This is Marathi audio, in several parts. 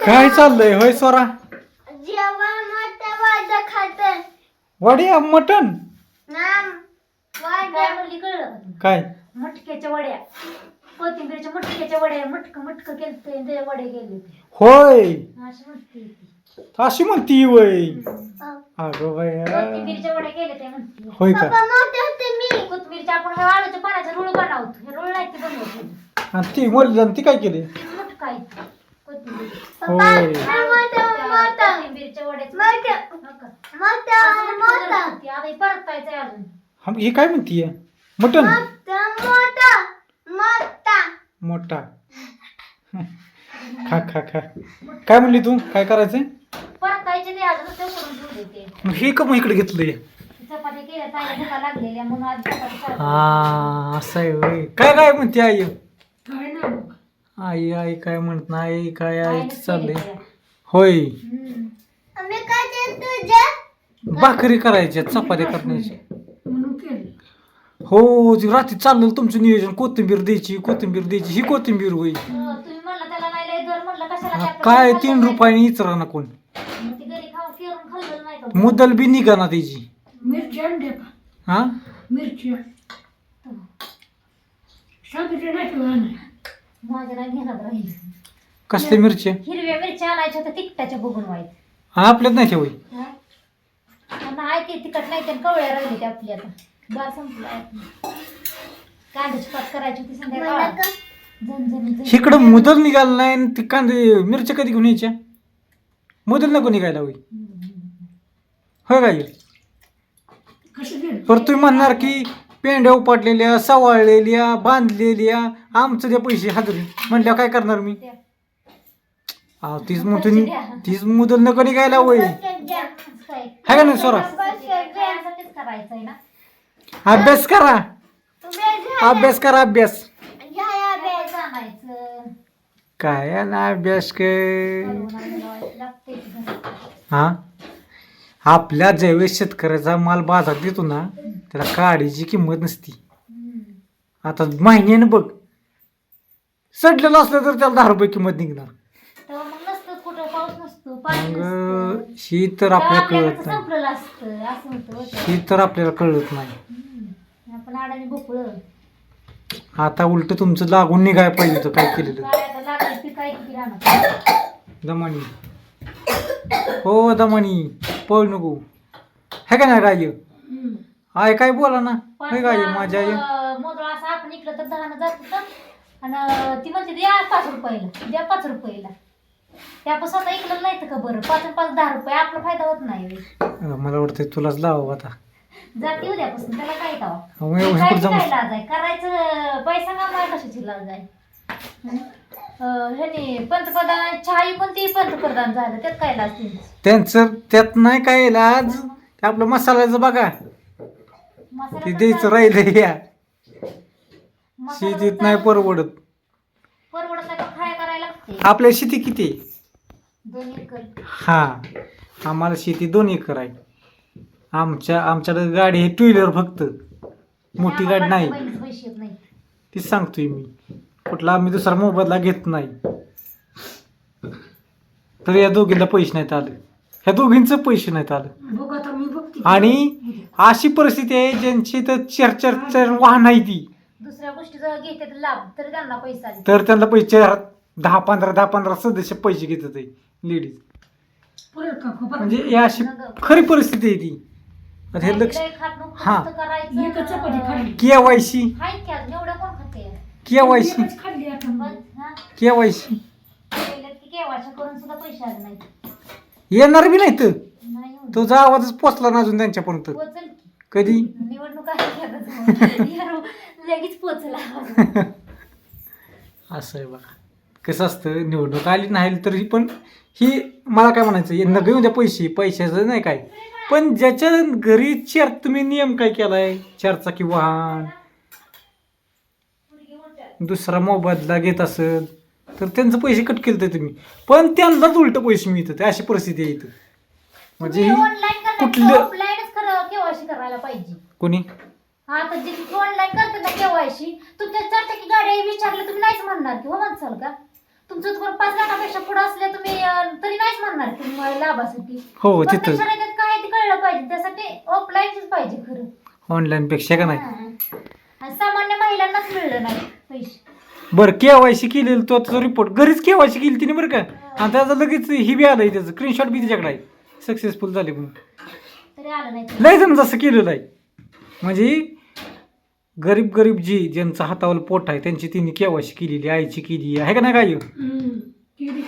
काय चाललंय होय स्वरा? जेवण मोठं वाजं खातं. वड्या मटन नाम काय म्हणली कळलं? काय मटक्याच्या वड्या, कोथिंबीरच्या मटक्याच्या वड्या, मटक केलं ते वडे गेले ते होय अशी म्हणते ती. अशी म्हणती वय अगं बाया कोथिंबीरच्या वड्या केले ते म्हणते. होय का? पप्पा मोठे होते मी. कोथिंबीरच्या आपण हे आळूच्या पानाचा रोळ बनवतो, हे रोळ नाही ते बनवतो. आणि ती मुली ती काय केली? मटका आहे कोथिंबीर. पप्पा होय मोठं कोथिंबीरच्या वड्याचं मोठं नका. मोठं मोठं आता हे परतायचंय अजून. ही काय म्हणतीये? मटन मोठं मोठं मोठा मोठा खा खा खा काय म्हणली तू? काय करायचंय? परतायचे ते अजून ते करून ठेवले ते. मग हे का मग इकडे घेतलंय? चपाती केल्या ताईला भुका लागलेल्या म्हणून आज चपाती करते. हा असं आहे होय. काय काय म्हणते आई? काय नाही मग. आई आई काय म्हणत नाही काय आई आईनेच चाललंय केले ते. होय. हम्म. आम्ही काय ते तुझ्या भाकरी करायच्या चपात्या करण्याची म्हणून केलं. हो ती रात्री चाललं तुमचं नियोजन कोथिंबीर द्यायची ही कोथिंबीर होई तुम्ही म्हणला त्याला नाही लय दर म्हणलं कशाला हा, त्यातलं काय खाल्लं 3 नाही. रुपयाने इचरा ना कोण मग ती घरी खाऊन फिरून खाल्लं नाही का? मुदल बी निघा ना त्याची मिरची आणले का? हा मिरची सांगितलं नाही तुला नाही. माझ्या नाही घेणार राहील. कसल्या मिरच्या हिरव्या मिरच्या आणायच्या होत्या तिखटाच्या बघून वाईट. हा आपल्यात नाही ठेवाय हा? नाही ते तिखट नाही त्या कवळ्या राहिली त्या आपली आता बार संपला कांद्याची पात करायची होती संध्याकाळ झणझणीत इकडं मुदल निघालं नाही आणि ती कांदे मिरच्या कधी घेऊन यायच्या मुदल नको निघायला होई होय काय कसं दिलं? परत तुम्ही म्हणणार की पेंड्या उपाटलेल्या सवाळलेल्या बांधलेल्या आमचं द्या पैसे हजरी म्हणल्यावर काय करणार मी अहो तीच मुदल नको निघायला होय हाय का नाही स्वरा? खायसाठीच करायचंय ना. अभ्यास करा अभ्यास करा अभ्यास आणायचं काय ना अभ्यास काय लागते हा आपल्या ज्यावेळेस शेतकऱ्याचा माल बाजारात देतो ना त्याला काडीची किंमत नसती आता महिन्यानं बघ सडलेलं असलं तर त्याला 10 रुपये किंमत निघणार तेव्हा मग नसतं कुठं पाऊस नसतो पाणी नसतं. मग ही तर आपल्याला आपल्याकडे कळत नाही संपलेलं असतं असं होतं होतं. ही तर आपल्याला कळत नाही आपण अडाणी भोपळं आता उलट तुमचं लागून निघाय पाहिजे होतं काय केलेलं काय आता लागलं ते काय किती राहणार. दमानी हो दमानी पळ नको हे का नाही गाय हम्म. आय काय बोला ना हे गाय माझ्या आई मोदळ असं आपण इकडं तर 10 जात होतं आणि ती म्हणते द्या 5 रुपयाला द्या 5 रुपयाला ते आपण स्वतः इकडं नाही तर का बरं 5 आणि 5 10 रुपये आपला फायदा होत नाही रे. मला वाटतं तुलाच लावा आता जाती उद्यापासून त्याला काय अहो, करावं एवढं काय कुठं जमत? काय लाज आहे करायचं पैसा कमाय कशाची लाज आहे. ह्याने पंतप्रधान चहा पण ते पंतप्रधान झालं त्यात काय लाज त्यांची. त्यांचं त्यात नाही काय आज ते आपलं मसाल्याचं बघा मसाला ते पण द्यायचं चालू. राहिलं या मसाला पण शेतीत नाही चालू. परवडत परवडत नाही तर खाया करायला लागते आपल्या शेती किती आहे? 2 एकर. हा आम्हाला शेती 2 एकर आहे आमच्याकडे गाडी आहे 2 व्हीलर फक्त मोठी गाडी नाही बहिणीचं पैसे येत नाही. तीच सांगतोय मी कुठला आम्ही दुसरा मोबदला घेत नाही तर या दोघींना पैसे नाहीत आले ह्या दोघींचं पैसे नाहीत आलं बघ आता मी बघते. आणि अशी परिस्थिती आहे ज्यांची तर 4 वाहन आहे ती दुसऱ्या गोष्टी जर घेते तर लाभ तर त्यांना पैसा आले. तर त्यांना पैसे 10-15 सदस्य पैसे घेतात लेडीज परत का खूप म्हणजे ही अशी खरी परिस्थिती आहे ती आता हे लक्ष लय खात नको, हा. नुसतं करायचं. एकच चपाती खाल्ली. केवायसी आहेत की अजून एवढं कोण खाते केवायसी एकच खाल्ली आता मी. पण हा केवायसी केल्यात की केव्हाच्या करून सुद्धा पैसे आले नाहीत. येणार बी नाही तर नाही होत. तुझा आवाजच पोचला ना अजून त्यांच्यापर्यंत पोचल की कधी निवडणूक आहे लगेच पोचला. असं आहे बघा कसं असतं निवडणूक आली नाही तरी पण ही मला काय म्हणायचं यांना घेऊन द्या पैशाचं नाही काय पण ज्याच्या घरी तुम्ही नियम काय केलाय 4 चाकी वाहन दुसरा मोबदला घेत असेल तर त्यांचं पैसे कट केलं तर तुम्ही पण त्यांनाच उलट पैसे मिळतात अशी परिस्थिती आहे इथं म्हणजे ही ऑनलाईन कुठलं ऑफलाईनच खरं केवायसी करायला पाहिजे. कोणी आता जे ऑनलाईन करते ना केवायसी तुमच्या 4 चाकी गाड्या विचारलं तुम्ही नाहीच म्हणणार की हो म्हणसाल का तुमचं तुम्हाला 5 लाखापेक्षा पुढे असल्या तुम्ही तुम्हाला लाभासाठी हो पण तिथंच त्याच्यात काय ते कळलं पाहिजे त्यासाठी ऑफलाईनच पाहिजे खरं. ऑनलाईन पेक्षा का नाही. आणि सामान्य महिलांनाच मिळलं नाही पैसे. बरं केवायसी केलेलं तो त्याचा रिपोर्ट घरीच केवायसी केली तिने बरं का. आणि त्याचं लगेच ही बी आलंय त्याचं स्क्रीनशॉट बी तिच्याकडे आहे सक्सेसफुल झाले म्हणून. तरी आलं नाही. लय जण जसं केलेलं आहे म्हणजे गरीब जी ज्यांचं हातावर पोट आहे त्यांची तिने केवायसी केलेली आईची केली आहे का नाही काय. केली.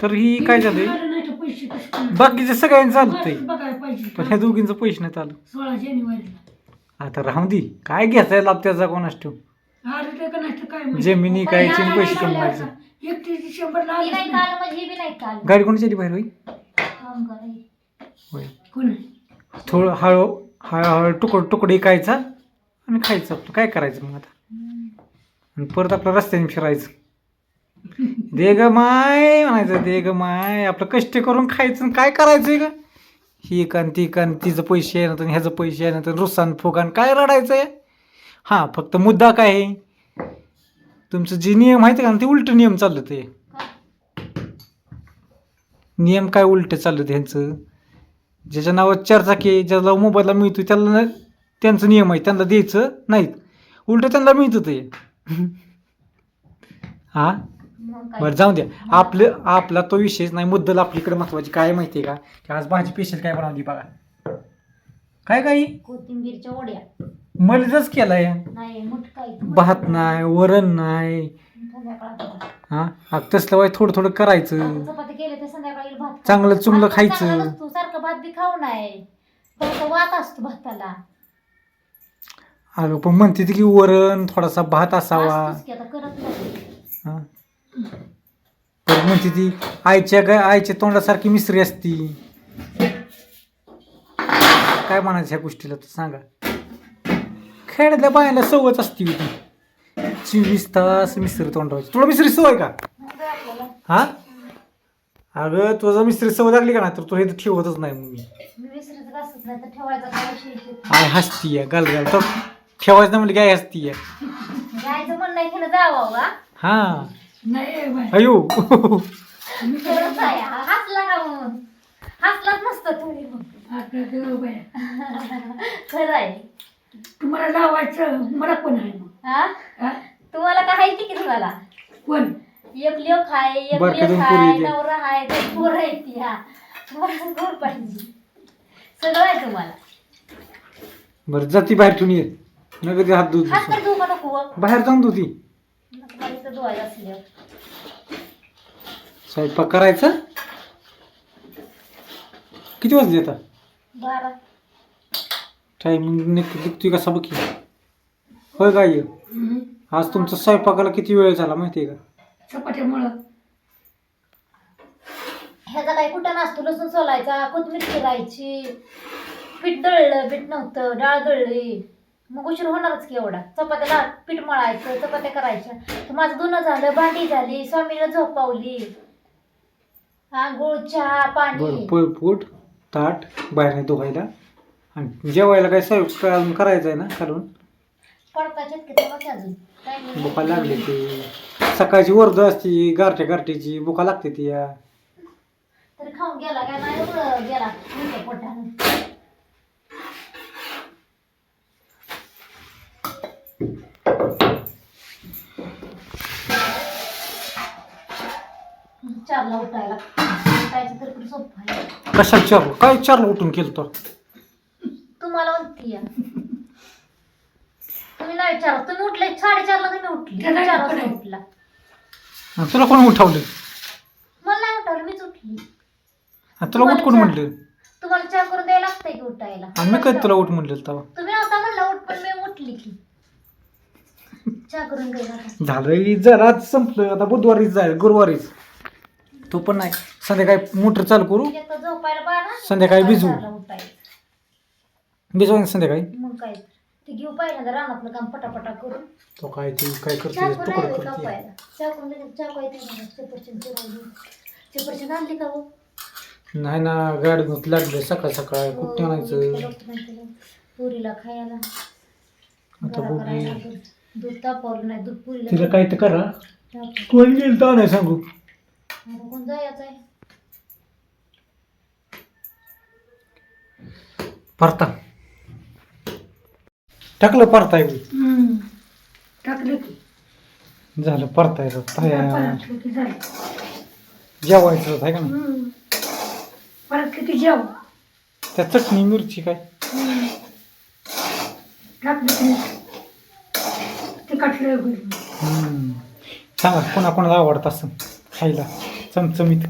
तर ही काय झालंय आलं नाही तर पैसे कसं काय? बाकीच्या सगळ्यांचं चालतंय बघायला पाहिजे पण ह्या दोघींचं पैसे नाही चालू. 16 जानेवारीला आता राहून दे काय घ्यायचा लाभ त्याचा कोणास ठेव. आलं ते का नाही तर काय माहिती. जमिनी कायची आणि पैसे आलं कमवायचे. 31 डिसेंबरला ती नाही आलं. का आलं म्हणजे हे बी नाही का आलं. गाडी कोणाची आली बाहेर होई होय कोण थोडं हळूहळू तुकडे इकायचा आणि खायचं आपलं काय करायचं मग आता. आणि परत आपलं रस्त्याने फिरायचं दे ग माय म्हणायचं दे ग माय आपलं कष्ट करून खायचं आणि काय करायचंय का. ही कान ती कान तिचं पैसे आहे ना तर ह्याचं पैसे आहे ना तर रुसान फुकान काय रडायचं आहे. हां फक्त मुद्दा काय आहे तुमचं जे नियम आहेत का ते उलट नियम चाललं ते नियम काय उलट चाललं ह्यांचं. ज्याच्या नावात चारचाकी ज्याला मोबाईलला मिळतो त्याला त्यांचं नियम आहे त्यांना द्यायचं नाहीत उलट त्यांना मिळतं ते. हां बरं जाऊ द्या आपला तो विषयच नाही. मुद्दल आपलीकडे महत्वाची काय माहिती आहे का की आज भाजी स्पेशल काय बनवली बघा. काय काही कोथिंबीरच्या वड्या मलजच केलाय. नाही मुठ काय भात नाही वरण नाही. हां तसलं वाय थोडं करायचं चपाती केले तर संध्याकाळी भात चांगलं चुंगलं खायचं. चांगलं नसतो, सारखं भात बी खाऊ नये थोडासा वात असतो भाताला. अगं पण म्हणते ती की वरण थोडासा भात असावा. असतोच की आता करत नाही. हां तर म्हणते ती आईच्या तोंडासारखी मिसरी असती. काय म्हणायचं ह्या गोष्टीला तर सांगा. खेड्यातल्या बायाला सवयच असती होती 24 तास मिसरी तोंडावायची. तुला मिसरी सवय का. आपल्याला हां अगं तुझा मिसरी सवय लागली का ना तर तुला इथं ठेवतच नाही मग मी विसरायचं असत नाही तर ठेवायचा काय विषय. आय हसती आहे गाल तर ठेवायचं नाही म्हणलं काय हसती आहे. जायचं म्हणणं आहे जावं का हां नाही बाय. अयो खरंच आहे. हसला का मग हसलाच नसतं तुम्ही मग आपलं देव बाय. खरं आहे. तुम्हाला लावायचं मला कोण आहे मग. हा हा? तुम्हाला काय आहे की तुम्हाला कोण एक लेख आहे एक बरं, लेख करून आहे पुरी द्या. नवरा आहे दोन पोरं आहे ती. हा तुम्हाला कोण पाहिजे सगळं आहे तुम्हाला. बरं जाती बाहेर ठेवून ये नगर ते हात दूध हात तर धुवू का नको बाहेर जाऊन तू ती मला इथं धुवायला असल्यावर स्वयंपाक करायचा. किती वाजले आता 12 टायमिंग निघतोय कसा बघी. होय काय आज तुमचा स्वयंपाकाला किती वेळ झाला माहिती आहे का. चपात्यामुळं ह्याचा काही कुठं नसतो. लसूण सोलायचा कोथिंबीर चिरायची पीठ दळलं पीठ नव्हतं डाळ दळली मग उशीर होणारच की एवढा. चपात्याला पीठ मळायचं चपात्या करायच्या तर माझं धुणं झालं भांडी झाली स्वामीला झोपावली आंघोळ चहा पाणी. बरं पळपूट ताट बाहेर धुवायला आणि जेवायला काय स्वयंपाक करायचं आहे ना काढून पडताच्यात की तेव्हा अजून काय नाही. बुका लागली ती सकाळची वर्द असती गारठ्याची बुका लागते ती या. तरी खाऊन गेला काय नाही एवढं गेला उलट्या पोटानं. चारला उठायचं तर कुठं सोपं आहे. कशात चार काय चारला उठून केलं तर तुम्हाला म्हणते तुम्ही नाही विचारा तुम्ही उठले 4:30ला तुम्ही उठली 4 वाजता उठला. आणि तुला कोण उठावलं. मला नाही उठवलं मीच उठली. आणि तुला उठ कोण म्हटलं. तुम्हाला चहा करून द्यायला लागतंय की उठायला. आणि मी कधी तुला उठ म्हणलं तेव्हा. तुम्ही नव्हता म्हणला उठ पण मी उठली की चहा करून द्यायला. झालं जरा संपलं आता बुधवारीच जाईल गुरुवारीच तो पण नाही. संध्याकाळी मोटर चालू करू एक तर झोपायला बाळा संध्याकाळी भिजू. उठायचं भिजवायचं संध्याकाळी. मग काय ते घेऊ पाहिजे ना रानातलं काम पटापटा करून. तो काय ती काय करते चहा पण तुकडं नाही करते. कापायला चहा करून लगेच चहा पाहिजे सफरचंद सफरचंद आणली का हो. नाही ना गाडीत लागलं सकाळ सकाळ कुठे आणायचं. पुरीला खायला आता गरा बघू करायला लागेल. दूध तापवलं नाही दूध पुरीला तिला काय तर करा तापवलं. कोण गेल तर नाही सांगू. आता कोण जायचं आहे परता टाकलं परताय होय. टाकलं की झालं परतायचं परतलं की झालं जेवायचं होत आहे का नाही परतलं की जेव त्या चटणी मिरची काय टाकलं की ते कटलं होईल सांगा कोणाकोणाला आवडतं असं खायला चमचमीत